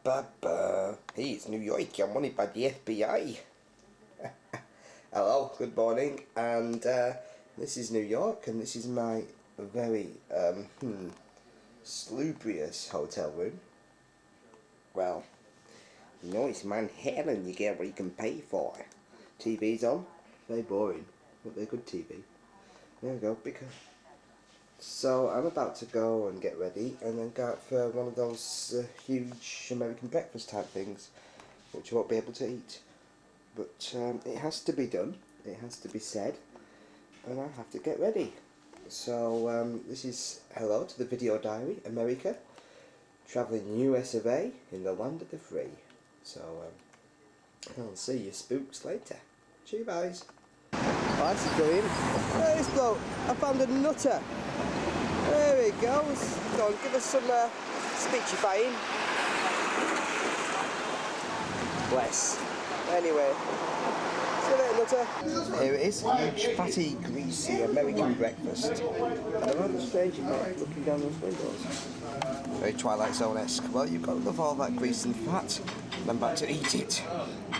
Hey, it's New York. I'm wanted by the FBI. Hello, good morning, and this is New York, and this is my very salubrious hotel room. Well, you know it's Manhattan. You get what you can pay for. TV's on. Very boring, but they're good TV. There we go. So I'm about to go and get ready and then go out for one of those huge American breakfast type things, which I won't be able to eat. But it has to be done, it has to be said, and I have to get ready. So this is hello to the video diary, America, travelling US of A in the land of the free. So I'll see you spooks later. Cheers guys. Oh, this is brilliant. There this bloke, I found a nutter. There he goes. Go on, give us some speechifying. Bless. Anyway, see you later, nutter. Here it is, huge, fatty, greasy American breakfast. And I'm rather strange about looking down those windows. Very Twilight Zone-esque. Well, you've got to love all that grease and fat. And I'm about to eat it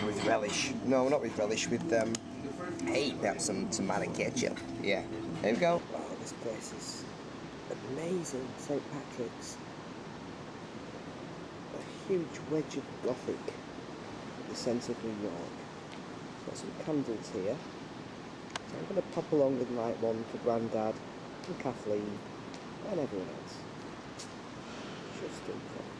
with relish. No, not with relish, with hey, perhaps some tomato ketchup. Yeah, there we go. Wow, this place is amazing. St. Patrick's. A huge wedge of Gothic at the centre of New York. Got some candles here. So I'm going to pop along and light one for Grandad and Kathleen and everyone else. Just in front.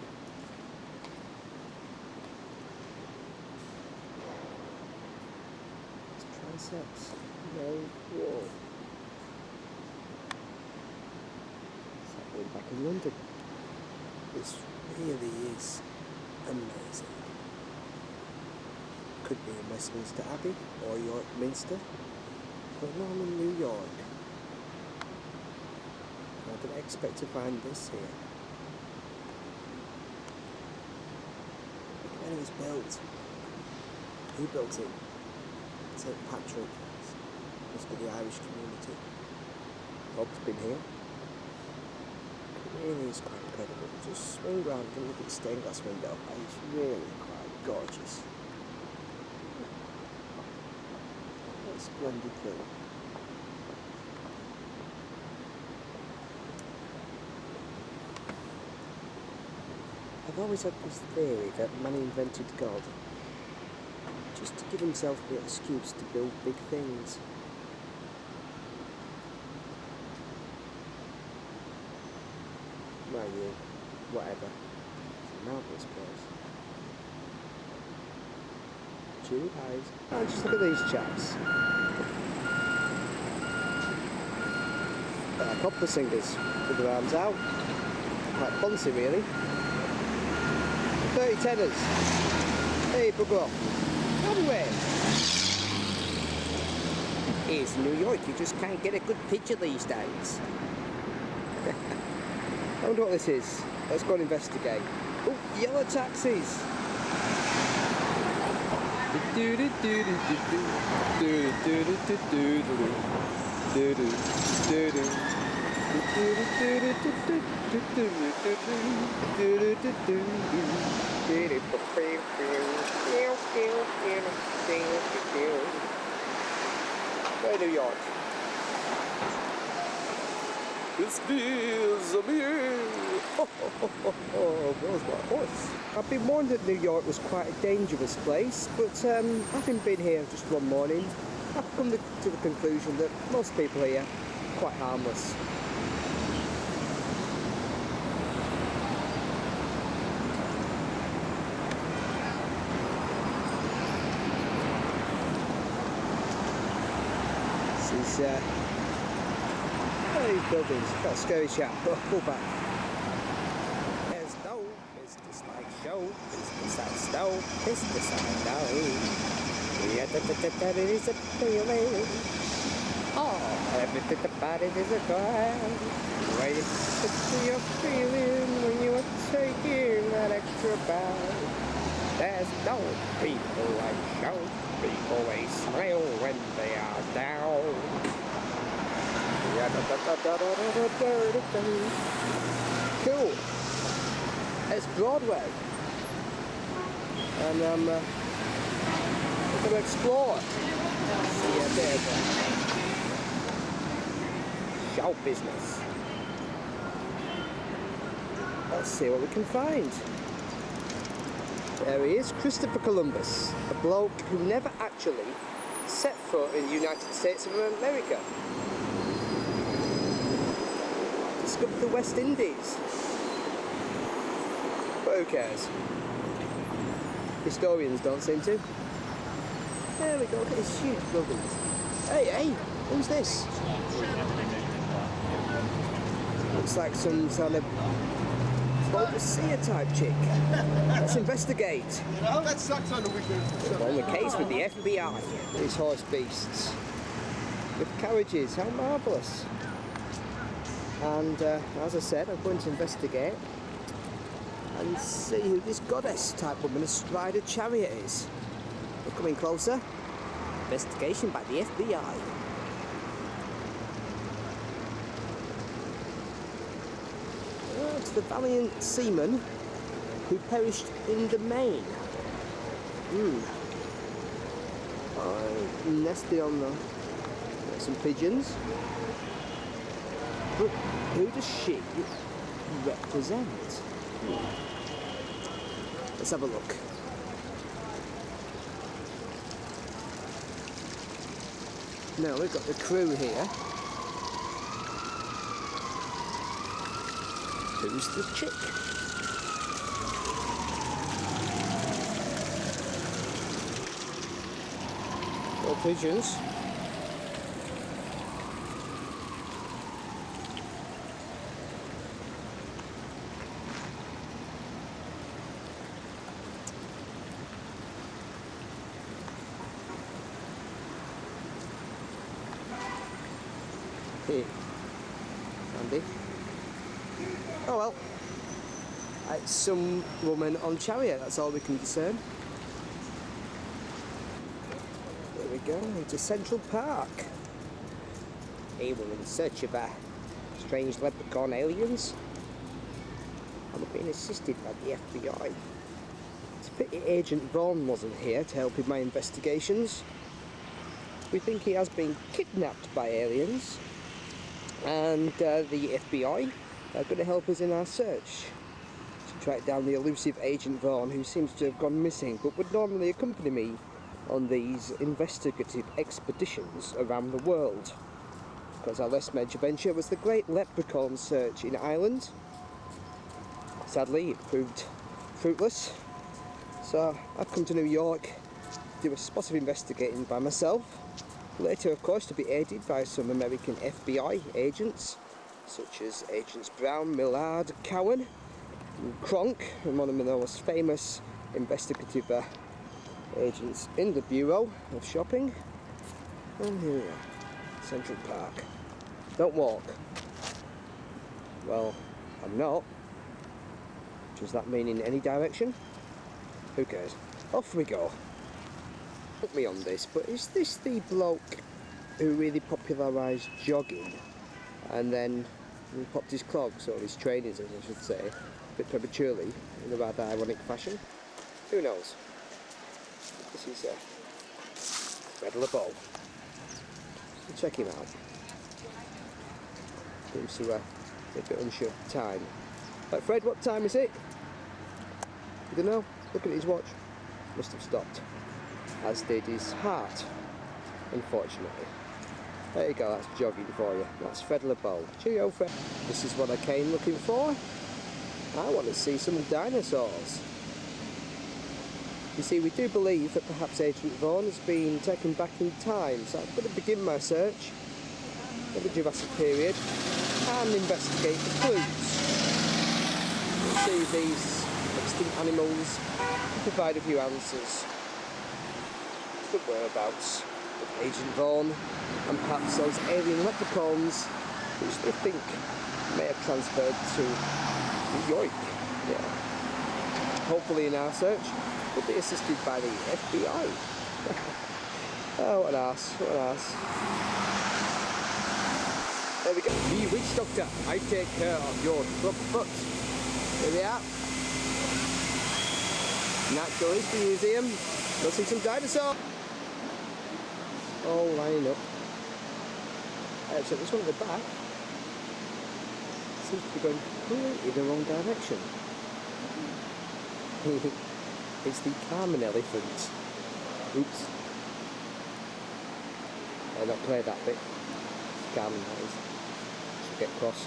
Transepts. No wall. Back in London. This really is amazing. Could be in Westminster Abbey or York Minster, but no, I'm in New York. I didn't expect to find this here. Look when it was built. Who built it? St. Patrick. Must be the Irish community. Bob's been here. Really is quite incredible. Just swing round and look at the stained glass window, and it's really quite gorgeous. What a splendid thing. I've always had this theory that man invented God just to give himself the excuse to build big things. Well, you, whatever. It's a marvellous place. Cheery pies. Oh, just look at these chaps. They're opera singers with their arms out. Quite fancy, really. 30 tenors. Hey, bugger off. Anyway. Here's New York. You just can't get a good picture these days. I wonder what this is. Let's go and investigate. Oh, yellow taxis! Hey, New York. This is a me. Where's my horse? I've been warned that New York was quite a dangerous place, but having been here just one morning, I've come to the conclusion that most people here are quite harmless. This is these buildings, got a scary chap, but pull back. There's no business like show, business like snow, business I know. Yeah, that is a feeling. Oh, everything about it is a crime. Wait to see your feeling when you are taking that extra bow. There's no people like show, people they smile when they are down. Cool. It's Broadway. and I'm going to explore. See a bit of show business. Let's see what we can find. There he is, Christopher Columbus, a bloke who never actually set foot in the United States of America. Discovered the West Indies. But who cares? Historians don't seem to. There we go, look at these huge buildings. Hey, who's this? Looks like some sort of overseer type chick. Let's investigate. That sucks on the weekend. On the case with the FBI. These horse beasts with carriages, how marvellous. And as I said, I'm going to investigate and see who this goddess type woman astride a chariot is. We're coming closer. Investigation by the FBI. It's the valiant seaman who perished in the Main. Nested on some pigeons. But who does she represent? Let's have a look. Now we've got the crew here. Who's the chick? More pigeons. Here, Andy. Oh well, it's some woman on chariot, that's all we can discern. There we go, into Central Park. A woman in search of strange leprechaun aliens. I'm being assisted by the FBI. It's a pity Agent Vaughn wasn't here to help with my investigations. We think he has been kidnapped by aliens, and the FBI are going to help us in our search to track down the elusive Agent Vaughn, who seems to have gone missing but would normally accompany me on these investigative expeditions around the world, because our last major venture was the Great Leprechaun Search in Ireland. Sadly it proved fruitless, so I've come to New York to do a spot of investigating by myself, later of course to be aided by some American FBI agents such as Agents Brown, Millard, Cowan and Kronk, and one of the most famous investigative agents in the Bureau of Shopping. And here we are, Central Park. Don't walk. Well, I'm not. Does that mean in any direction? Who cares? Off we go. Put me on this, but is this the bloke who really popularised jogging and then he popped his clogs, or his trainers as I should say, a bit prematurely in a rather ironic fashion? Who knows? This is Fred LeBeau. Check him out. Seems to be a bit unsure of time. Fred, what time is it? You don't know? Look at his watch. Must have stopped. As did his heart, unfortunately. There you go, that's jogging for you. That's Fred LeBeau. Cheerio, Fred. This is what I came looking for. I want to see some dinosaurs. You see, we do believe that perhaps Agent Vaughn has been taken back in time, so I'm going to begin my search of the Jurassic period and investigate the clues. We'll see if these extinct animals can provide a few answers to the whereabouts of Agent Vaughn and perhaps those alien leprechauns which they think may have transferred to New York. Yeah. Hopefully in our search we'll be assisted by the FBI. Oh, what an arse, what an arse. There we go. The Witch Doctor, I take care of your club foot. Here we are. Natural History Museum. Go see some dinosaurs. All lining up. So this one at the back seems to be going completely the wrong direction. It's the Carmen elephant. Oops. I'll not play that bit. Carmen, that is. Should get cross.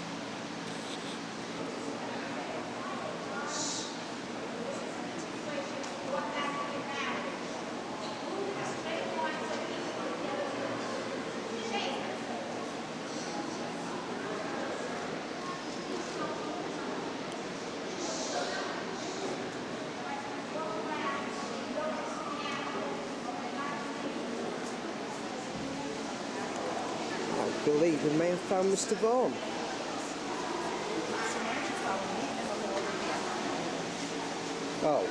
I believe we may have found Mr. Vaughan. Oh.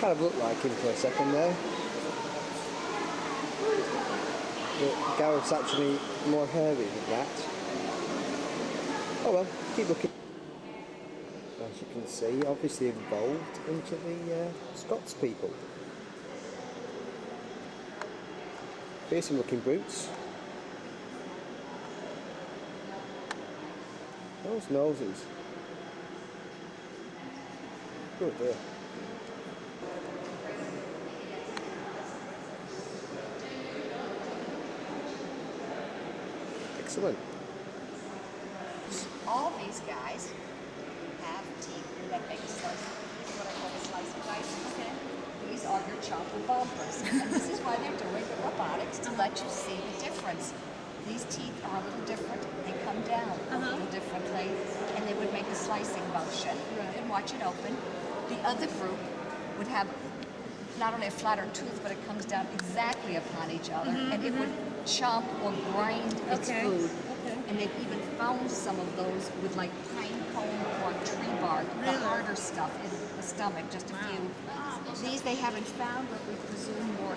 Kind of looked like him for a second there. But Gareth's actually more hairy than that. Oh well, keep looking. As you can see, obviously involved into the Scots people. Fearsome looking brutes. Those noses. Oh dear. Excellent. All these guys have teeth that make a slice. This is what I call a slice of dice. Okay. These are your chopper bumpers. And this is why they're doing the robotics, to let you see the difference. These teeth are a little different. They come down a little differently, and they would make a slicing motion. And watch it open. The other group would have not only a flatter tooth, but it comes down exactly upon each other, and it would chomp or grind its food. And they've even found some of those with like pine cone or tree bark, the harder stuff in the stomach, just a few. These they haven't found, but we presume more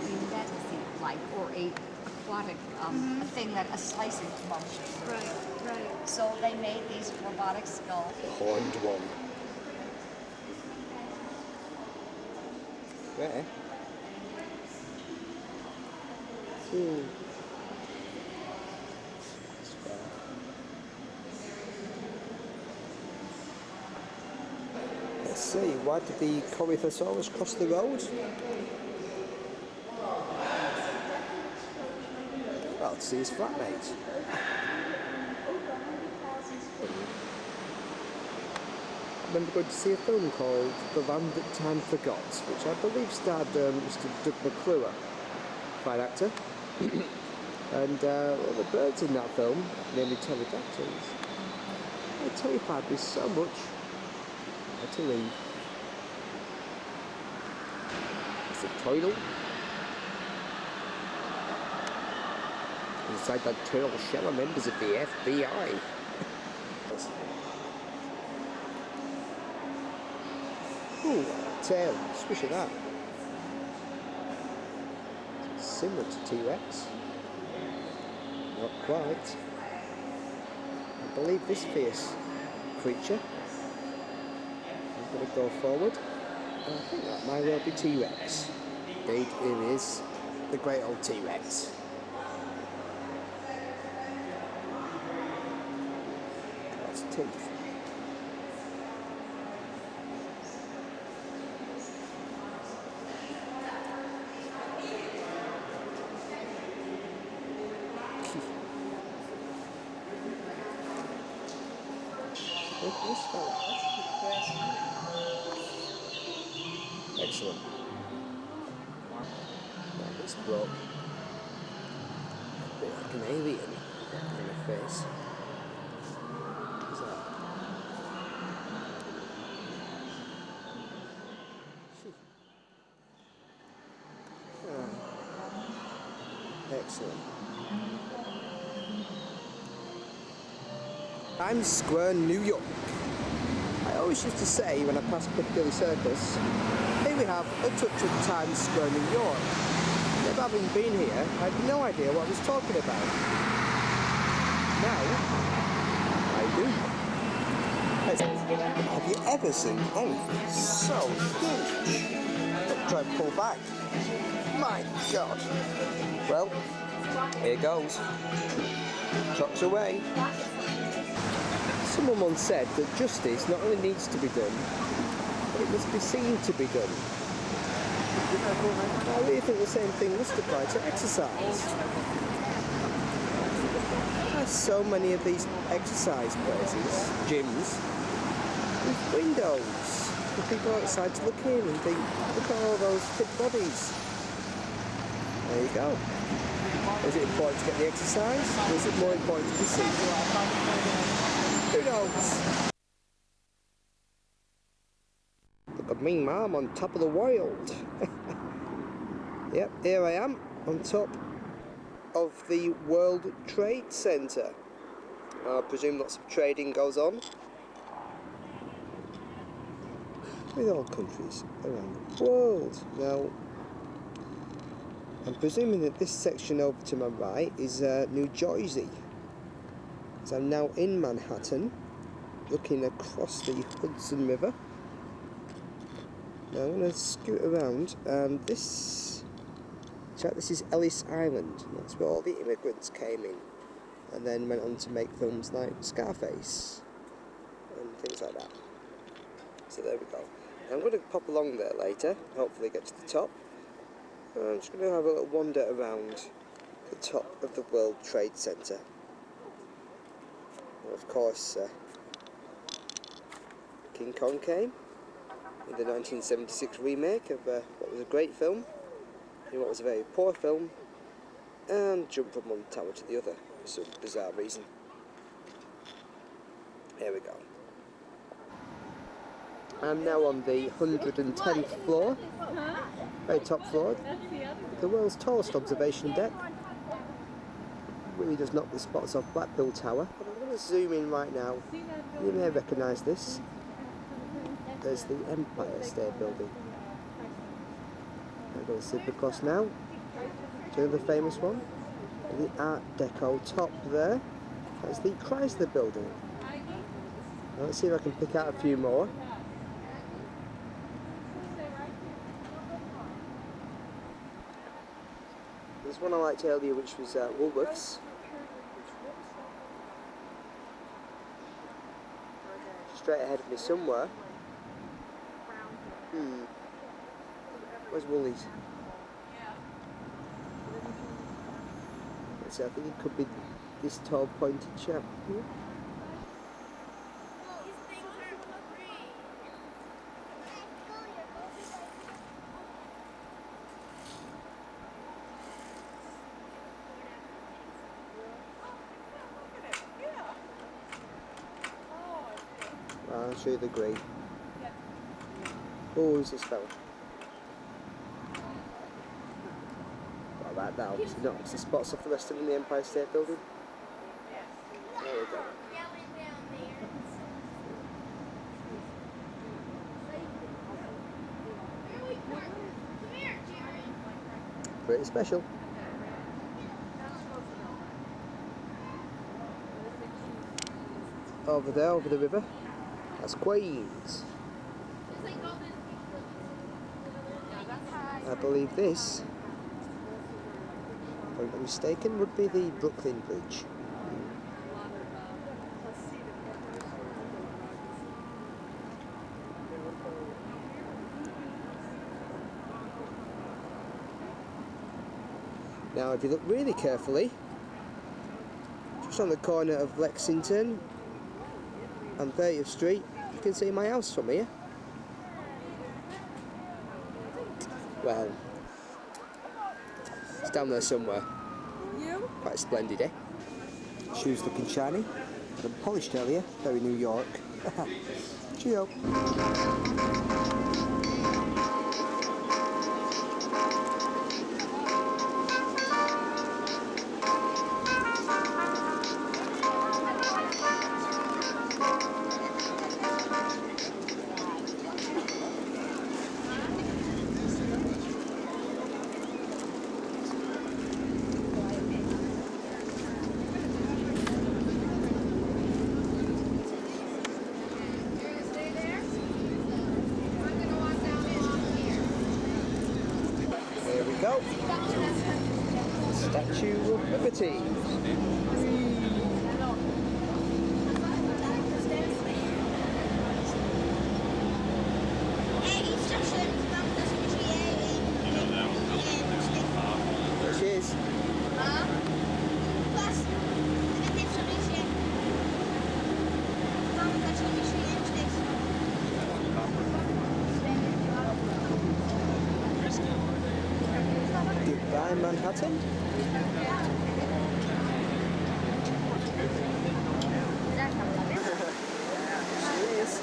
like or a aquatic a thing that a slicing motion. Right. So they made these robotic skulls. Horned one. There. Ooh. Let's see, why did the Corythosaurus cross the road? Well, to see his flatmates. I remember going to see a film called The Land That Time Forgot, which I believe starred Mr. Doug McClure, fine actor. And well, the birds in that film, namely pterodactyls, they terrified me so much. I had to leave. It's a turtle. Inside that turtle shell are members of the FBI. Ooh, tail. Swish at that. Similar to T-Rex. Not quite. I believe this fierce creature. I'm going to go forward. And I think that might well be T-Rex. Indeed, it is the great old T-Rex. That's teeth. Look at this fella. Excellent. That is brought a bit like an alien in the face. What's that? Excellent. Times Square, New York. I always used to say when I passed Piccadilly Circus, here we have a touch of Times Square, New York. Never having been here, I had no idea what I was talking about. Now, I do. Have you ever seen anything so huge? Try and pull back. My God. Well, here goes. Chocks away. Someone once said that justice not only needs to be done, but it must be seen to be done. I really think the same thing must apply to exercise. There's so many of these exercise places, gyms, with windows for people outside to look in and think, look at all those fit bodies. There you go. Is it important to get the exercise, or is it more important to be seen? Who knows? Look at me, Mum, on top of the world. Yep, here I am, on top of the World Trade Center. I presume lots of trading goes on with all countries around the world. Now, I'm presuming that this section over to my right is New Jersey. So I'm now in Manhattan, looking across the Hudson River. Now I'm going to scoot around, and this is Ellis Island. That's where all the immigrants came in, and then went on to make films like Scarface and things like that. So there we go. I'm going to pop along there later, hopefully get to the top. I'm just going to have a little wander around the top of the World Trade Center. And of course, King Kong came in the 1976 remake of what was a great film, in what was a very poor film, and jumped from one tower to the other for some bizarre reason. Here we go. I'm now on the 110th floor, very top floor, the world's tallest observation deck. Really does knock the spots off Blackpool Tower. But I'm going to zoom in right now. You may recognise this. There's the Empire State Building. I'm going to zip across now to the famous one. The Art Deco top there. That's the Chrysler Building. Now let's see if I can pick out a few more. There's one I liked earlier, which was Woolworths. Straight ahead of me somewhere. Where's Woolies? Let's see, I think it could be this tall pointed chap here. I'll show you the grade. Oh, who's this fella? What about that? Obviously not, because the spots off the rest of them in the Empire State Building. There we go. Pretty special. Over there, over the river, that's Queens. I believe this, if I'm not mistaken, would be the Brooklyn Bridge. Now, if you look really carefully, just on the corner of Lexington and 30th Street, you can see my house from here. Well, it's down there somewhere. Quite splendid, eh? Shoes looking shiny. Had them polished earlier, very New York. Cheerio. go. Statue of Liberty. There she is. Goodbye, Manhattan. She is.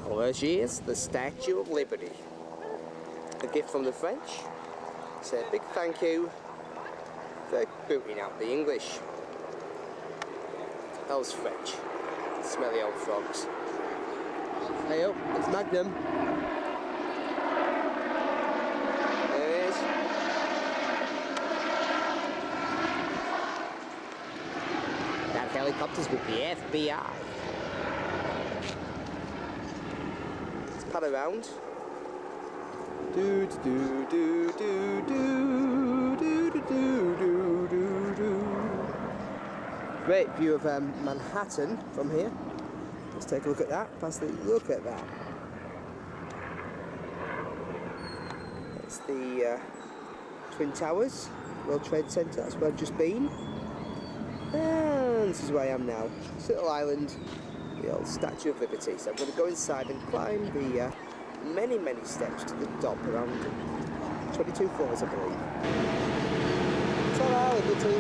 Well, there she is, the Statue of Liberty. A gift from the French. So a big thank you for booting out the English. Those French. Smelly old frogs. Hey up, it's Magnum. There it is. That helicopter's with the FBI. Let's pat around. Do do do do do do do do do do do. Great view of Manhattan from here. Let's take a look at that. Look at that. It's the Twin Towers, World Trade Center. That's where I've just been. And this is where I am now. This little island, the old Statue of Liberty. So I'm going to go inside and climb the many, many steps to the top, around 22 floors, I believe. Ta-da, Liberty.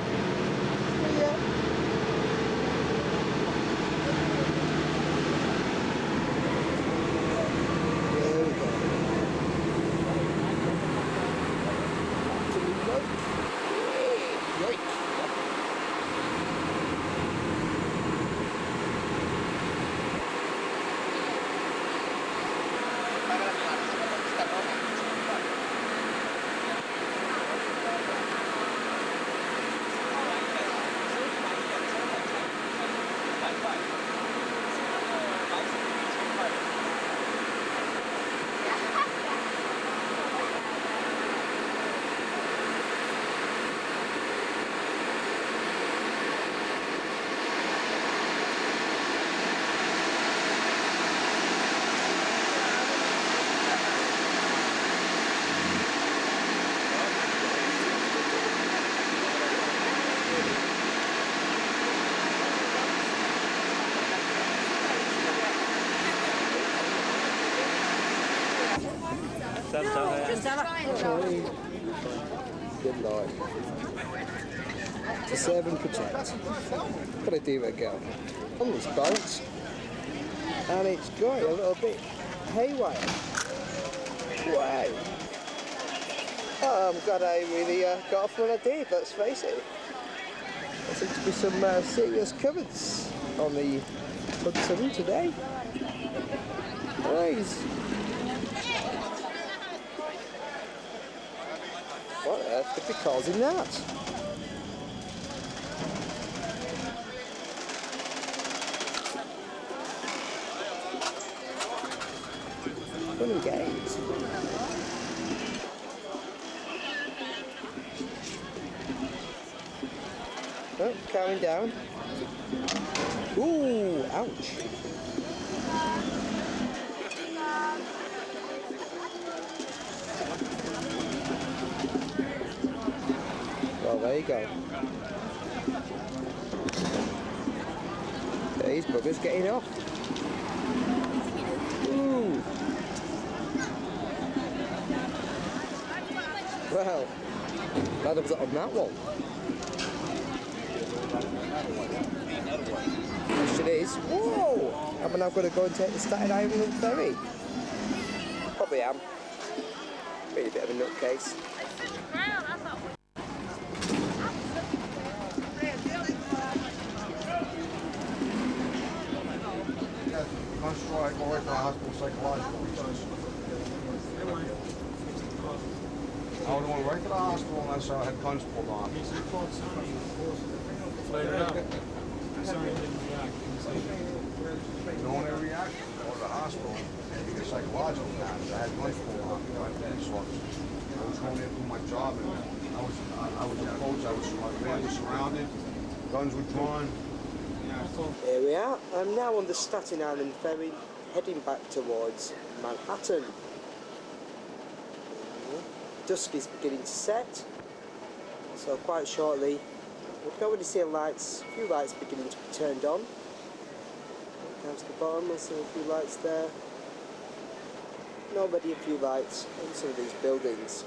See ya. There we go. To the right. Yoink. Good Lord. To serve and protect. What a diva girl. On this boat. And it's going a little bit haywire. Wow. Oh, I'm glad I really got off when I did, let's face it. There seems to be some serious currents on the Hudson today. Nice. What on earth could be causing that? Fun and games. Oh, calming down. Ooh, ouch. Well, there you go. These buggers getting off. Ooh. Well, glad I was on that one. Question is, whoa! Am I now going to go and take the Staten Island ferry? Probably am. Being a bit of a nutcase. constable, I go right to the hospital, psychological reasons. I would have went right to the hospital unless I had guns pulled on me. Played it out. Sorry, I didn't react. No one ever reacted. I go to the hospital and you get psychological damage. I had guns pulled on me by police officers. I was going there to do my job and I was approached, my van was surrounded, guns were drawn. Here we are. I'm now on the Staten Island ferry, heading back towards Manhattan. Dusk is beginning to set, so quite shortly we can already see lights, a few lights beginning to be turned on. Down to the bottom, there's a few lights there. And already a few lights on some of these buildings.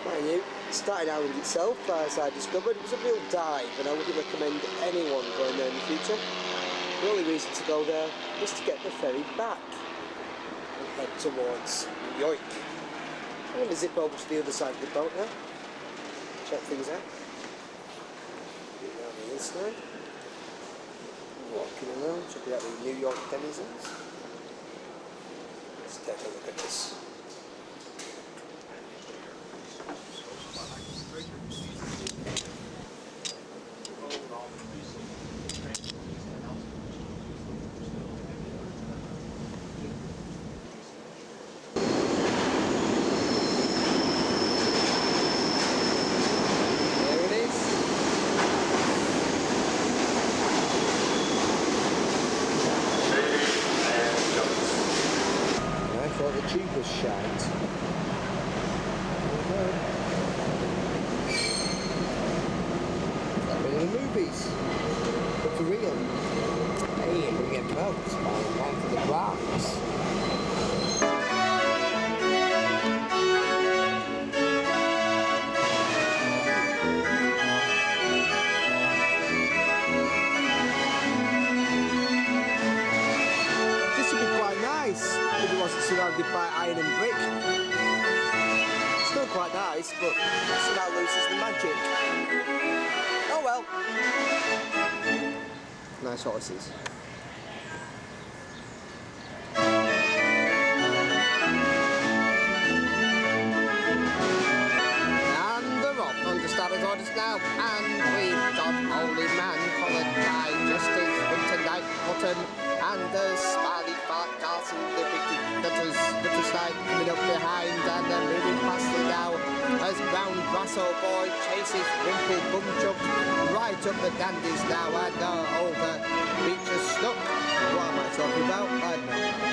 Mind you, Staten Island itself, as I discovered, was a real dive, and I wouldn't recommend anyone going there in the future. The only reason to go there is to get the ferry back and head towards New York. I'm going to zip over to the other side of the boat now, check things out. Get down the inside, walking around, checking out the New York denizens. Let's take a look at this. The tube was shite. Like in the movies. But for real. Hey, we get melts by going to the Bronx. This would be quite nice if it wasn't surrounded by iron and brick. Still quite nice, but somehow loses the magic. Oh well. Nice horses. And they're off under started orders now, and we've got Holy Man followed by Justice Winter Night Button and the Smiley Fart Carlson, the big little slide coming up behind, and they're moving past it now as Brown Brasso Boy chases Wimple Bumchuck right up the dandies now, and over Beecher Snook. What am I talking about? I don't know.